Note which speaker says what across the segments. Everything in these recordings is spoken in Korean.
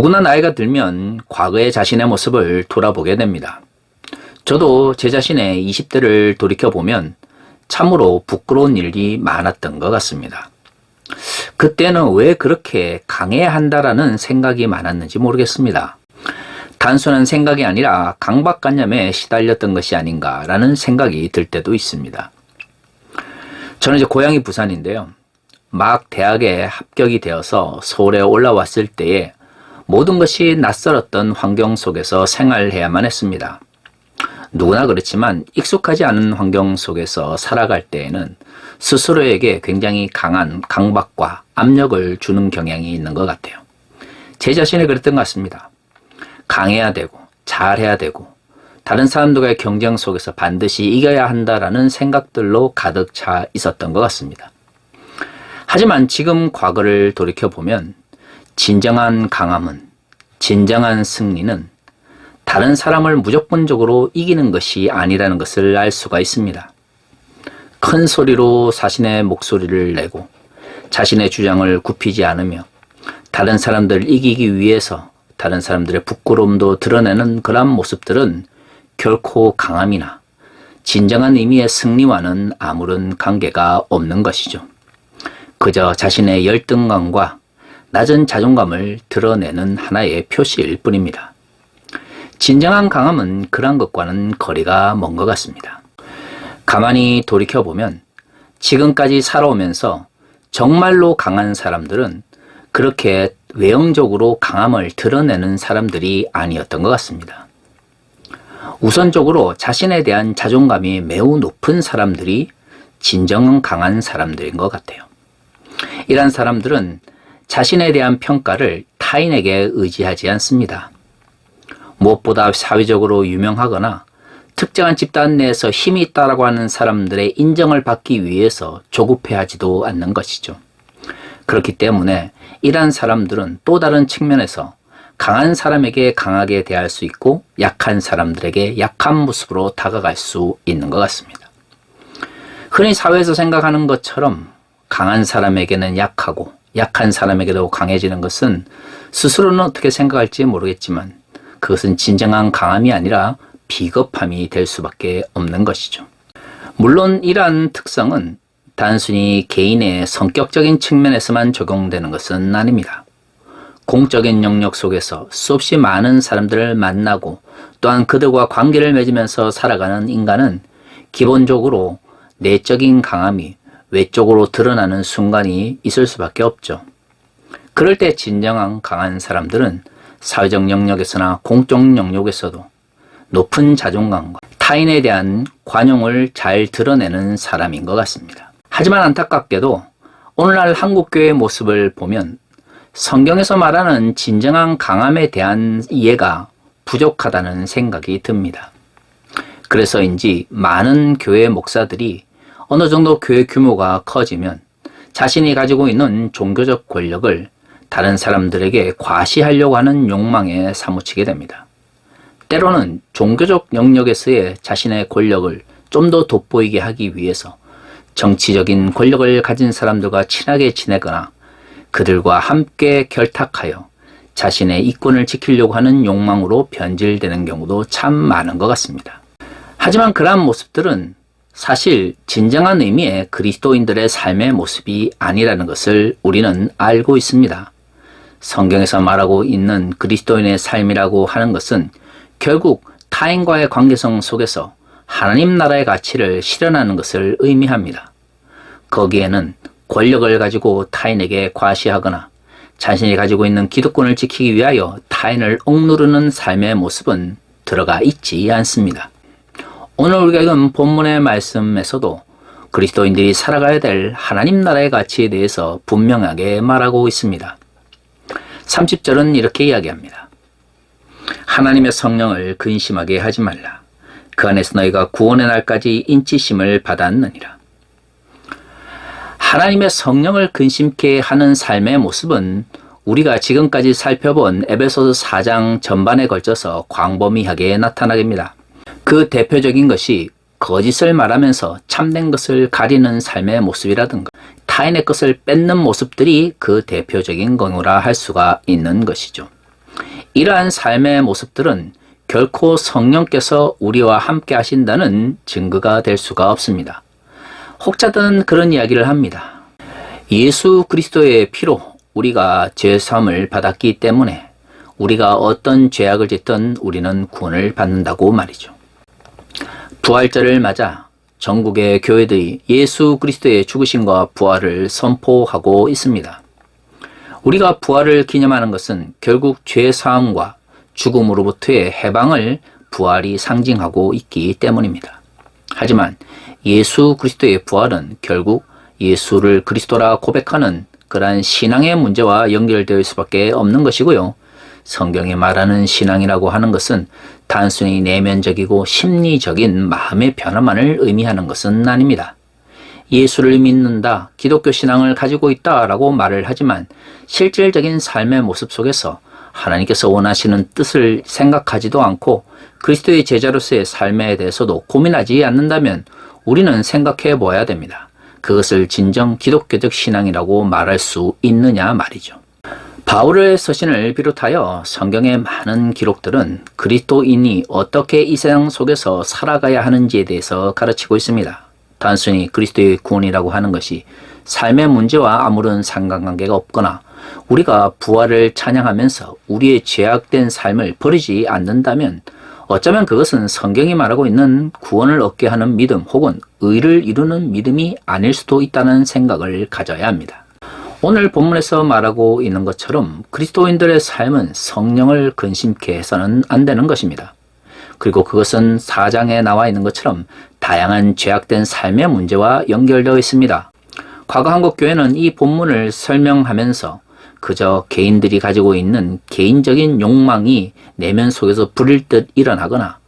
Speaker 1: 누구나 나이가 들면 과거의 자신의 모습을 돌아보게 됩니다. 저도 제 자신의 20대를 돌이켜보면 참으로 부끄러운 일이 많았던 것 같습니다. 그때는 왜 그렇게 강해야 한다라는 생각이 많았는지 모르겠습니다. 단순한 생각이 아니라 강박관념에 시달렸던 것이 아닌가라는 생각이 들 때도 있습니다. 저는 이제 고향이 부산인데요. 막 대학에 합격이 되어서 서울에 올라왔을 때에 모든 것이 낯설었던 환경 속에서 생활해야만 했습니다. 누구나 그렇지만 익숙하지 않은 환경 속에서 살아갈 때에는 스스로에게 굉장히 강한 강박과 압력을 주는 경향이 있는 것 같아요. 제 자신이 그랬던 것 같습니다. 강해야 되고 잘해야 되고 다른 사람들과의 경쟁 속에서 반드시 이겨야 한다라는 생각들로 가득 차 있었던 것 같습니다. 하지만 지금 과거를 돌이켜보면 진정한 강함은, 진정한 승리는 다른 사람을 무조건적으로 이기는 것이 아니라는 것을 알 수가 있습니다. 큰 소리로 자신의 목소리를 내고 자신의 주장을 굽히지 않으며 다른 사람들을 이기기 위해서 다른 사람들의 부끄러움도 드러내는 그런 모습들은 결코 강함이나 진정한 의미의 승리와는 아무런 관계가 없는 것이죠. 그저 자신의 열등감과 낮은 자존감을 드러내는 하나의 표시일 뿐입니다. 진정한 강함은 그런 것과는 거리가 먼 것 같습니다. 가만히 돌이켜보면 지금까지 살아오면서 정말로 강한 사람들은 그렇게 외형적으로 강함을 드러내는 사람들이 아니었던 것 같습니다. 우선적으로 자신에 대한 자존감이 매우 높은 사람들이 진정한 강한 사람들인 것 같아요. 이런 사람들은 자신에 대한 평가를 타인에게 의지하지 않습니다. 무엇보다 사회적으로 유명하거나 특정한 집단 내에서 힘이 있다고 하는 사람들의 인정을 받기 위해서 조급해하지도 않는 것이죠. 그렇기 때문에 이러한 사람들은 또 다른 측면에서 강한 사람에게 강하게 대할 수 있고 약한 사람들에게 약한 모습으로 다가갈 수 있는 것 같습니다. 흔히 사회에서 생각하는 것처럼 강한 사람에게는 약하고 약한 사람에게도 강해지는 것은 스스로는 어떻게 생각할지 모르겠지만 그것은 진정한 강함이 아니라 비겁함이 될 수밖에 없는 것이죠. 물론 이러한 특성은 단순히 개인의 성격적인 측면에서만 적용되는 것은 아닙니다. 공적인 영역 속에서 수없이 많은 사람들을 만나고 또한 그들과 관계를 맺으면서 살아가는 인간은 기본적으로 내적인 강함이 외적으로 드러나는 순간이 있을 수밖에 없죠. 그럴 때 진정한 강한 사람들은 사회적 영역에서나 공적 영역에서도 높은 자존감과 타인에 대한 관용을 잘 드러내는 사람인 것 같습니다. 하지만 안타깝게도 오늘날 한국교회의 모습을 보면 성경에서 말하는 진정한 강함에 대한 이해가 부족하다는 생각이 듭니다. 그래서인지 많은 교회 목사들이 어느 정도 교회 규모가 커지면 자신이 가지고 있는 종교적 권력을 다른 사람들에게 과시하려고 하는 욕망에 사무치게 됩니다. 때로는 종교적 영역에서의 자신의 권력을 좀 더 돋보이게 하기 위해서 정치적인 권력을 가진 사람들과 친하게 지내거나 그들과 함께 결탁하여 자신의 이권을 지키려고 하는 욕망으로 변질되는 경우도 참 많은 것 같습니다. 하지만 그러한 모습들은 사실 진정한 의미의 그리스도인들의 삶의 모습이 아니라는 것을 우리는 알고 있습니다. 성경에서 말하고 있는 그리스도인의 삶이라고 하는 것은 결국 타인과의 관계성 속에서 하나님 나라의 가치를 실현하는 것을 의미합니다. 거기에는 권력을 가지고 타인에게 과시하거나 자신이 가지고 있는 기득권을 지키기 위하여 타인을 억누르는 삶의 모습은 들어가 있지 않습니다. 오늘 우리가 읽은 본문의 말씀에서도 그리스도인들이 살아가야 될 하나님 나라의 가치에 대해서 분명하게 말하고 있습니다. 30절은 이렇게 이야기합니다. 하나님의 성령을 근심하게 하지 말라. 그 안에서 너희가 구원의 날까지 인치심을 받았느니라. 하나님의 성령을 근심케 하는 삶의 모습은 우리가 지금까지 살펴본 에베소서 4장 전반에 걸쳐서 광범위하게 나타나게 그 대표적인 것이 거짓을 말하면서 참된 것을 가리는 삶의 모습이라든가 타인의 것을 뺏는 모습들이 그 대표적인 경우라 할 수가 있는 것이죠. 이러한 삶의 모습들은 결코 성령께서 우리와 함께 하신다는 증거가 될 수가 없습니다. 혹자들은 그런 이야기를 합니다. 예수 그리스도의 피로 우리가 죄사함을 받았기 때문에 우리가 어떤 죄악을 짓든 우리는 구원을 받는다고 말이죠. 부활절을 맞아 전국의 교회들이 예수 그리스도의 죽으심과 부활을 선포하고 있습니다. 우리가 부활을 기념하는 것은 결국 죄사함과 죽음으로부터의 해방을 부활이 상징하고 있기 때문입니다. 하지만 예수 그리스도의 부활은 결국 예수를 그리스도라 고백하는 그러한 신앙의 문제와 연결될 수밖에 없는 것이고요. 성경이 말하는 신앙이라고 하는 것은 단순히 내면적이고 심리적인 마음의 변화만을 의미하는 것은 아닙니다. 예수를 믿는다, 기독교 신앙을 가지고 있다라고 말을 하지만 실질적인 삶의 모습 속에서 하나님께서 원하시는 뜻을 생각하지도 않고 그리스도의 제자로서의 삶에 대해서도 고민하지 않는다면 우리는 생각해 보아야 됩니다. 그것을 진정 기독교적 신앙이라고 말할 수 있느냐 말이죠. 바울의 서신을 비롯하여 성경의 많은 기록들은 그리스도인이 어떻게 이 세상 속에서 살아가야 하는지에 대해서 가르치고 있습니다. 단순히 그리스도의 구원이라고 하는 것이 삶의 문제와 아무런 상관관계가 없거나 우리가 부활을 찬양하면서 우리의 죄악된 삶을 버리지 않는다면 어쩌면 그것은 성경이 말하고 있는 구원을 얻게 하는 믿음 혹은 의를 이루는 믿음이 아닐 수도 있다는 생각을 가져야 합니다. 오늘 본문에서 말하고 있는 것처럼 그리스도인들의 삶은 성령을 근심케 해서는 안 되는 것입니다. 그리고 그것은 4장에 나와 있는 것처럼 다양한 죄악된 삶의 문제와 연결되어 있습니다. 과거 한국교회는 이 본문을 설명하면서 그저 개인들이 가지고 있는 개인적인 욕망이 내면 속에서 불일 듯 일어나거나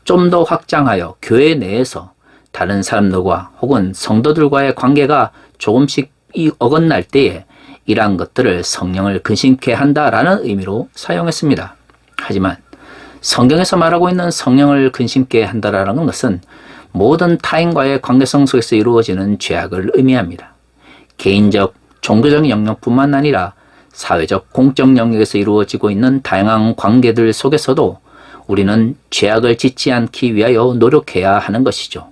Speaker 1: 좀 더 확장하여 교회 내에서 다른 사람들과 혹은 성도들과의 관계가 조금씩 어긋날 때에 이러한 것들을 성령을 근심케 한다라는 의미로 사용했습니다. 하지만 성경에서 말하고 있는 성령을 근심케 한다라는 것은 모든 타인과의 관계성 속에서 이루어지는 죄악을 의미합니다. 개인적, 종교적 영역뿐만 아니라 사회적, 공적 영역에서 이루어지고 있는 다양한 관계들 속에서도 우리는 죄악을 짓지 않기 위하여 노력해야 하는 것이죠.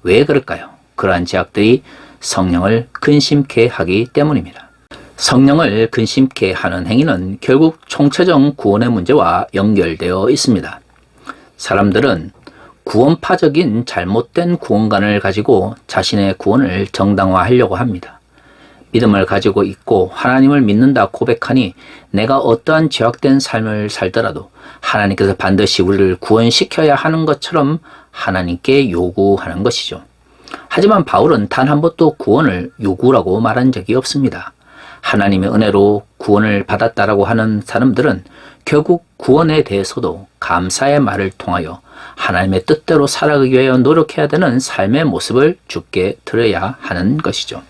Speaker 1: 왜 그럴까요? 그러한 죄악들이 성령을 근심케 하기 때문입니다. 성령을 근심케 하는 행위는 결국 총체적 구원의 문제와 연결되어 있습니다. 사람들은 구원파적인 잘못된 구원관을 가지고 자신의 구원을 정당화하려고 합니다. 믿음을 가지고 있고 하나님을 믿는다 고백하니 내가 어떠한 죄악된 삶을 살더라도 하나님께서 반드시 우리를 구원시켜야 하는 것처럼 하나님께 요구하는 것이죠. 하지만 바울은 단 한 번도 구원을 요구라고 말한 적이 없습니다. 하나님의 은혜로 구원을 받았다라고 하는 사람들은 결국 구원에 대해서도 감사의 말을 통하여 하나님의 뜻대로 살아가기 위하여 노력해야 되는 삶의 모습을 주께 드려야 하는 것이죠.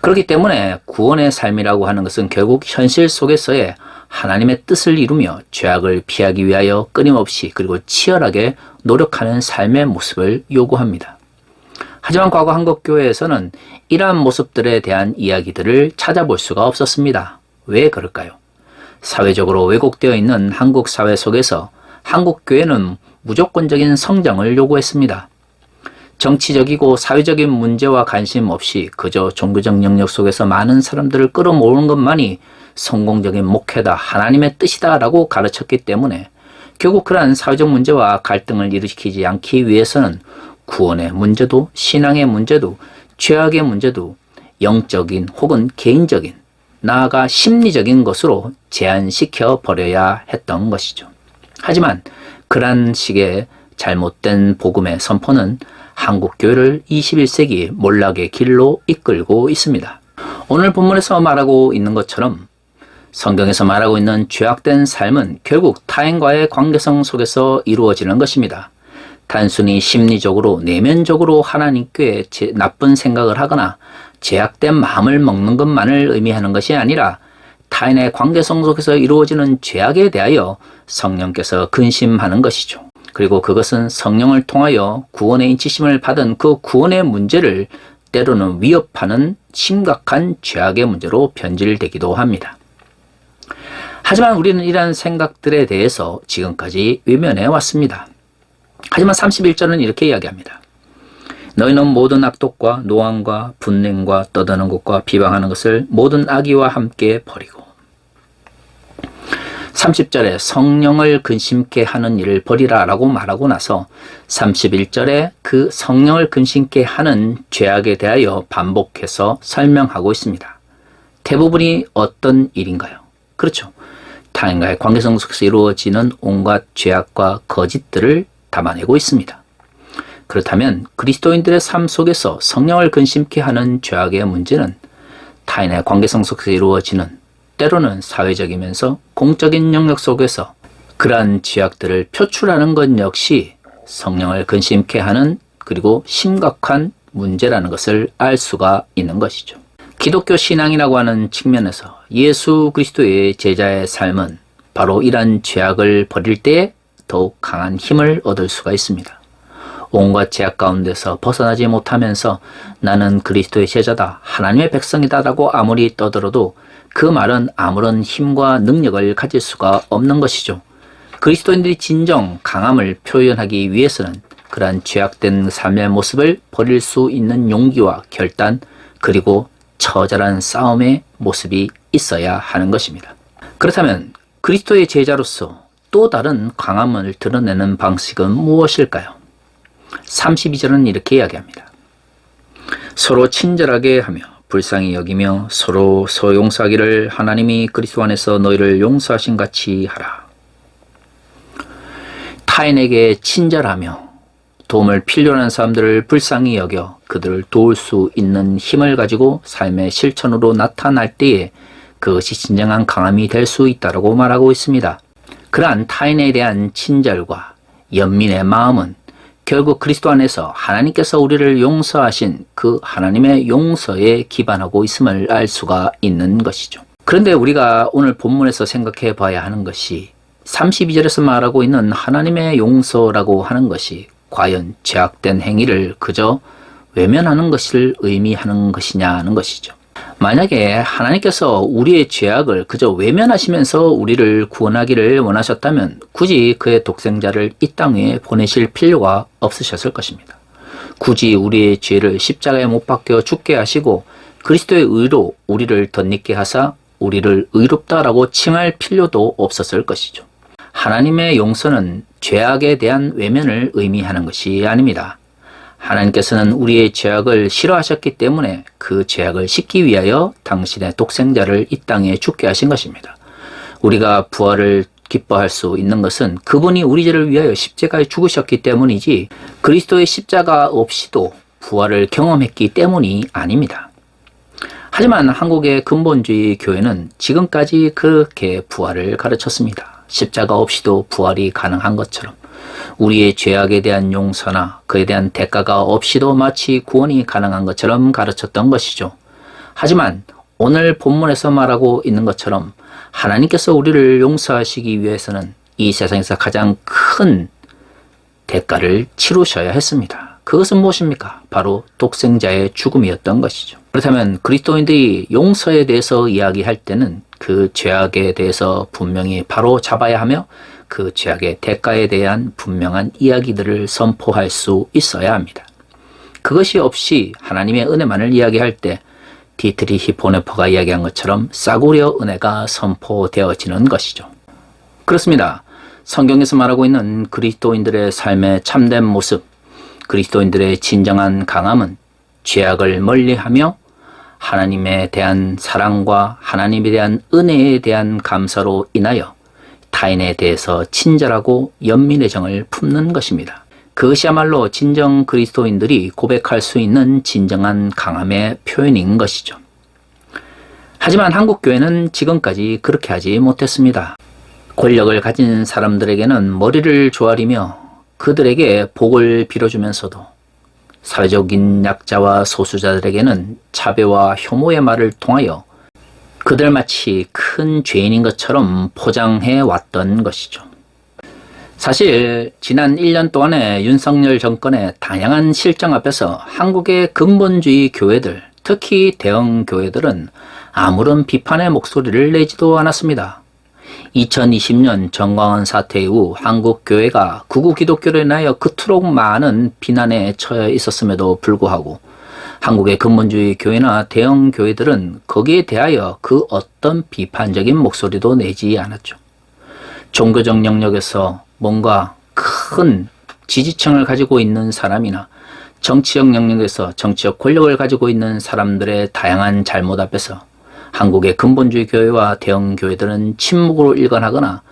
Speaker 1: 그렇기 때문에 구원의 삶이라고 하는 것은 결국 현실 속에서의 하나님의 뜻을 이루며 죄악을 피하기 위하여 끊임없이 그리고 치열하게 노력하는 삶의 모습을 요구합니다. 하지만 과거 한국교회에서는 이러한 모습들에 대한 이야기들을 찾아볼 수가 없었습니다. 왜 그럴까요? 사회적으로 왜곡되어 있는 한국 사회 속에서 한국교회는 무조건적인 성장을 요구했습니다. 정치적이고 사회적인 문제와 관심 없이 그저 종교적 영역 속에서 많은 사람들을 끌어모으는 것만이 성공적인 목회다, 하나님의 뜻이다 라고 가르쳤기 때문에 결국 그러한 사회적 문제와 갈등을 일으키지 않기 위해서는 구원의 문제도 신앙의 문제도 죄악의 문제도 영적인 혹은 개인적인 나아가 심리적인 것으로 제한시켜 버려야 했던 것이죠. 하지만 그러한 식의 잘못된 복음의 선포는 한국교회를 21세기 몰락의 길로 이끌고 있습니다. 오늘 본문에서 말하고 있는 것처럼 성경에서 말하고 있는 죄악된 삶은 결국 타인과의 관계성 속에서 이루어지는 것입니다. 단순히 심리적으로 내면적으로 하나님께 나쁜 생각을 하거나 죄악된 마음을 먹는 것만을 의미하는 것이 아니라 타인의 관계성 속에서 이루어지는 죄악에 대하여 성령께서 근심하는 것이죠. 그리고 그것은 성령을 통하여 구원의 인치심을 받은 그 구원의 문제를 때로는 위협하는 심각한 죄악의 문제로 변질되기도 합니다. 하지만 우리는 이러한 생각들에 대해서 지금까지 외면해 왔습니다. 하지만 31절은 이렇게 이야기합니다. 너희는 모든 악독과 노함과 분냉과 떠드는 것과 비방하는 것을 모든 악의와 함께 버리고 30절에 성령을 근심케 하는 일을 버리라 라고 말하고 나서 31절에 그 성령을 근심케 하는 죄악에 대하여 반복해서 설명하고 있습니다. 대부분이 어떤 일인가요? 그렇죠. 타인과의 관계성 속에서 이루어지는 온갖 죄악과 거짓들을 담아내고 있습니다. 그렇다면 그리스도인들의 삶 속에서 성령을 근심케 하는 죄악의 문제는 타인의 관계성 속에서 이루어지는 때로는 사회적이면서 공적인 영역 속에서 그러한 죄악들을 표출하는 것 역시 성령을 근심케 하는 그리고 심각한 문제라는 것을 알 수가 있는 것이죠. 기독교 신앙이라고 하는 측면에서 예수 그리스도의 제자의 삶은 바로 이러한 죄악을 버릴 때에 더욱 강한 힘을 얻을 수가 있습니다. 온갖 죄악 가운데서 벗어나지 못하면서 나는 그리스도의 제자다, 하나님의 백성이다 라고 아무리 떠들어도 그 말은 아무런 힘과 능력을 가질 수가 없는 것이죠. 그리스도인들이 진정 강함을 표현하기 위해서는 그러한 죄악된 삶의 모습을 버릴 수 있는 용기와 결단 그리고 처절한 싸움의 모습이 있어야 하는 것입니다. 그렇다면 그리스도의 제자로서 또 다른 강함을 드러내는 방식은 무엇일까요? 32절은 이렇게 이야기합니다. 서로 친절하게 하며 불쌍히 여기며 서로 용서하기를 하나님이 그리스도 안에서 너희를 용서하신 같이 하라. 타인에게 친절하며 도움을 필요로 하는 사람들을 불쌍히 여겨 그들을 도울 수 있는 힘을 가지고 삶의 실천으로 나타날 때에 그것이 진정한 강함이 될 수 있다고 말하고 있습니다. 그러한 타인에 대한 친절과 연민의 마음은 결국 그리스도 안에서 하나님께서 우리를 용서하신 그 하나님의 용서에 기반하고 있음을 알 수가 있는 것이죠. 그런데 우리가 오늘 본문에서 생각해 봐야 하는 것이 32절에서 말하고 있는 하나님의 용서라고 하는 것이 과연 죄악된 행위를 그저 외면하는 것을 의미하는 것이냐는 것이죠. 만약에 하나님께서 우리의 죄악을 그저 외면하시면서 우리를 구원하기를 원하셨다면 굳이 그의 독생자를 이 땅에 보내실 필요가 없으셨을 것입니다. 굳이 우리의 죄를 십자가에 못 박혀 죽게 하시고 그리스도의 의로 우리를 덧입게 하사 우리를 의롭다라고 칭할 필요도 없었을 것이죠. 하나님의 용서는 죄악에 대한 외면을 의미하는 것이 아닙니다. 하나님께서는 우리의 죄악을 싫어하셨기 때문에 그 죄악을 씻기 위하여 당신의 독생자를 이 땅에 죽게 하신 것입니다. 우리가 부활을 기뻐할 수 있는 것은 그분이 우리 죄를 위하여 십자가에 죽으셨기 때문이지 그리스도의 십자가 없이도 부활을 경험했기 때문이 아닙니다. 하지만 한국의 근본주의 교회는 지금까지 그렇게 부활을 가르쳤습니다. 십자가 없이도 부활이 가능한 것처럼 우리의 죄악에 대한 용서나 그에 대한 대가가 없이도 마치 구원이 가능한 것처럼 가르쳤던 것이죠. 하지만 오늘 본문에서 말하고 있는 것처럼 하나님께서 우리를 용서하시기 위해서는 이 세상에서 가장 큰 대가를 치르셔야 했습니다. 그것은 무엇입니까? 바로 독생자의 죽음이었던 것이죠. 그렇다면 그리스도인들이 용서에 대해서 이야기할 때는 그 죄악에 대해서 분명히 바로 잡아야 하며 그 죄악의 대가에 대한 분명한 이야기들을 선포할 수 있어야 합니다. 그것이 없이 하나님의 은혜만을 이야기할 때 디트리히 보네퍼가 이야기한 것처럼 싸구려 은혜가 선포되어지는 것이죠. 그렇습니다. 성경에서 말하고 있는 그리스도인들의 삶의 참된 모습, 그리스도인들의 진정한 강함은 죄악을 멀리하며 하나님에 대한 사랑과 하나님에 대한 은혜에 대한 감사로 인하여 타인에 대해서 친절하고 연민의 정을 품는 것입니다. 그것이야말로 진정 그리스도인들이 고백할 수 있는 진정한 강함의 표현인 것이죠. 하지만 한국교회는 지금까지 그렇게 하지 못했습니다. 권력을 가진 사람들에게는 머리를 조아리며 그들에게 복을 빌어주면서도 사회적인 약자와 소수자들에게는 차별과 혐오의 말을 통하여 그들 마치 큰 죄인인 것처럼 포장해 왔던 것이죠. 사실 지난 1년 동안의 윤석열 정권의 다양한 실정 앞에서 한국의 근본주의 교회들, 특히 대형 교회들은 아무런 비판의 목소리를 내지도 않았습니다. 2020년 정광훈 사태 이후 한국 교회가 극우 기독교로 인하여 그토록 많은 비난에 처해 있었음에도 불구하고 한국의 근본주의 교회나 대형 교회들은 거기에 대하여 그 어떤 비판적인 목소리도 내지 않았죠. 종교적 영역에서 뭔가 큰 지지층을 가지고 있는 사람이나 정치적 영역에서 정치적 권력을 가지고 있는 사람들의 다양한 잘못 앞에서 한국의 근본주의 교회와 대형 교회들은 침묵으로 일관하거나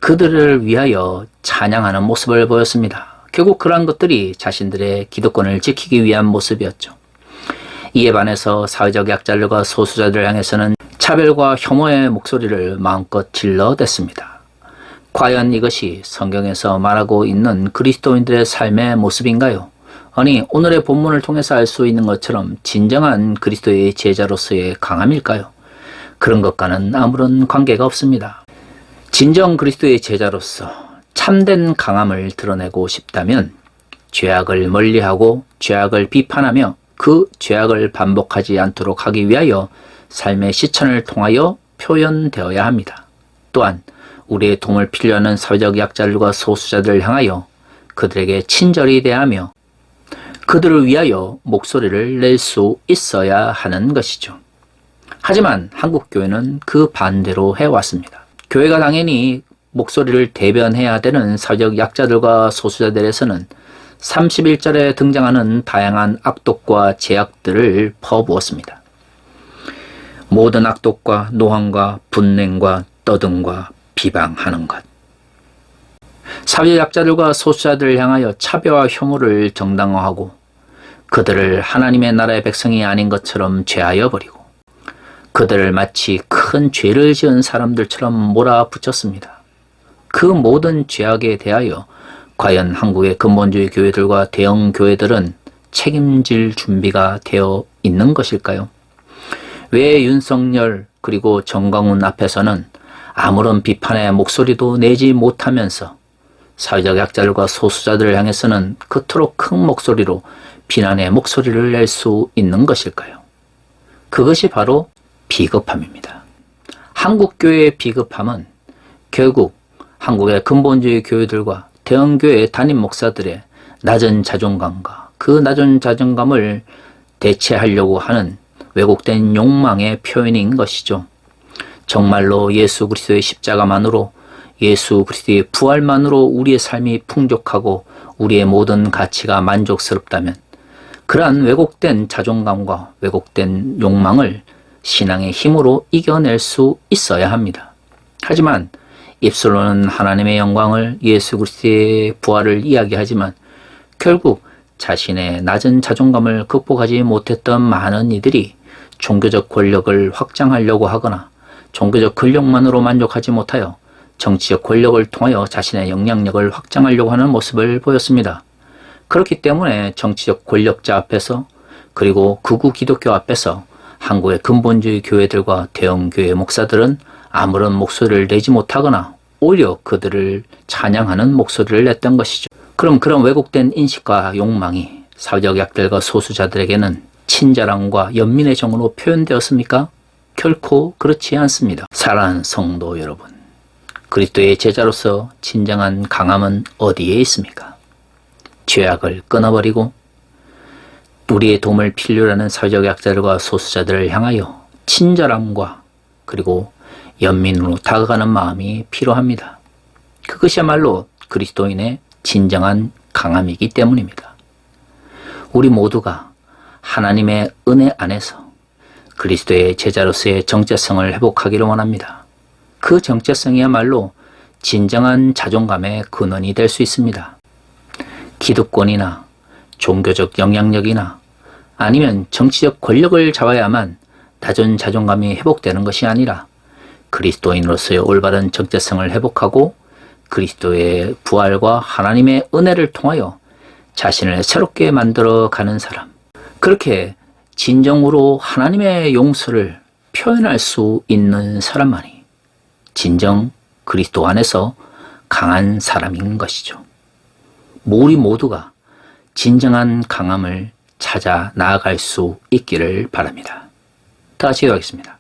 Speaker 1: 그들을 위하여 찬양하는 모습을 보였습니다. 결국 그러한 것들이 자신들의 기득권을 지키기 위한 모습이었죠. 이에 반해서 사회적 약자들과 소수자들을 향해서는 차별과 혐오의 목소리를 마음껏 질러댔습니다. 과연 이것이 성경에서 말하고 있는 그리스도인들의 삶의 모습인가요? 아니, 오늘의 본문을 통해서 알 수 있는 것처럼 진정한 그리스도의 제자로서의 강함일까요? 그런 것과는 아무런 관계가 없습니다. 진정 그리스도의 제자로서 참된 강함을 드러내고 싶다면 죄악을 멀리하고 죄악을 비판하며 그 죄악을 반복하지 않도록 하기 위하여 삶의 실천을 통하여 표현되어야 합니다. 또한 우리의 도움을 필요하는 사회적 약자들과 소수자들을 향하여 그들에게 친절히 대하며 그들을 위하여 목소리를 낼 수 있어야 하는 것이죠. 하지만 한국 교회는 그 반대로 해왔습니다. 교회가 당연히 목소리를 대변해야 되는 사회적 약자들과 소수자들에서는 31절에 등장하는 다양한 악독과 제약들을 퍼부었습니다. 모든 악독과 노함과 분냉과 떠듬과 비방하는 것. 사회 약자들과 소수자들을 향하여 차별과 혐오를 정당화하고 그들을 하나님의 나라의 백성이 아닌 것처럼 죄하여 버리고 그들을 마치 큰 죄를 지은 사람들처럼 몰아붙였습니다. 그 모든 죄악에 대하여 과연 한국의 근본주의 교회들과 대형 교회들은 책임질 준비가 되어 있는 것일까요? 왜 윤석열 그리고 정광훈 앞에서는 아무런 비판의 목소리도 내지 못하면서 사회적 약자들과 소수자들을 향해서는 그토록 큰 목소리로 비난의 목소리를 낼 수 있는 것일까요? 그것이 바로 비겁함입니다. 한국교회의 비겁함은 결국 한국의 근본주의 교회들과 대형교회 담임 목사들의 낮은 자존감과 그 낮은 자존감을 대체하려고 하는 왜곡된 욕망의 표현인 것이죠. 정말로 예수 그리스도의 십자가만으로 예수 그리스도의 부활만으로 우리의 삶이 풍족하고 우리의 모든 가치가 만족스럽다면 그러한 왜곡된 자존감과 왜곡된 욕망을 신앙의 힘으로 이겨낼 수 있어야 합니다. 하지만 입술로는 하나님의 영광을 예수 그리스도의 부활을 이야기하지만 결국 자신의 낮은 자존감을 극복하지 못했던 많은 이들이 종교적 권력을 확장하려고 하거나 종교적 권력만으로 만족하지 못하여 정치적 권력을 통하여 자신의 영향력을 확장하려고 하는 모습을 보였습니다. 그렇기 때문에 정치적 권력자 앞에서 그리고 극우 기독교 앞에서 한국의 근본주의 교회들과 대형교회 목사들은 아무런 목소리를 내지 못하거나 오히려 그들을 찬양하는 목소리를 냈던 것이죠. 그럼 그런 왜곡된 인식과 욕망이 사회적 약자들과 소수자들에게는 친절함과 연민의 정으로 표현되었습니까? 결코 그렇지 않습니다. 사랑하는 성도 여러분, 그리스도의 제자로서 진정한 강함은 어디에 있습니까? 죄악을 끊어버리고 우리의 도움을 필요로 하는 사회적 약자들과 소수자들을 향하여 친절함과 그리고 연민으로 다가가는 마음이 필요합니다. 그것이야말로 그리스도인의 진정한 강함이기 때문입니다. 우리 모두가 하나님의 은혜 안에서 그리스도의 제자로서의 정체성을 회복하기를 원합니다. 그 정체성이야말로 진정한 자존감의 근원이 될 수 있습니다. 기득권이나 종교적 영향력이나 아니면 정치적 권력을 잡아야만 낮은 자존감이 회복되는 것이 아니라 그리스도인으로서의 올바른 정체성을 회복하고 그리스도의 부활과 하나님의 은혜를 통하여 자신을 새롭게 만들어가는 사람, 그렇게 진정으로 하나님의 용서를 표현할 수 있는 사람만이 진정 그리스도 안에서 강한 사람인 것이죠. 우리 모두가 진정한 강함을 찾아 나아갈 수 있기를 바랍니다. 다 같이 기도하겠습니다.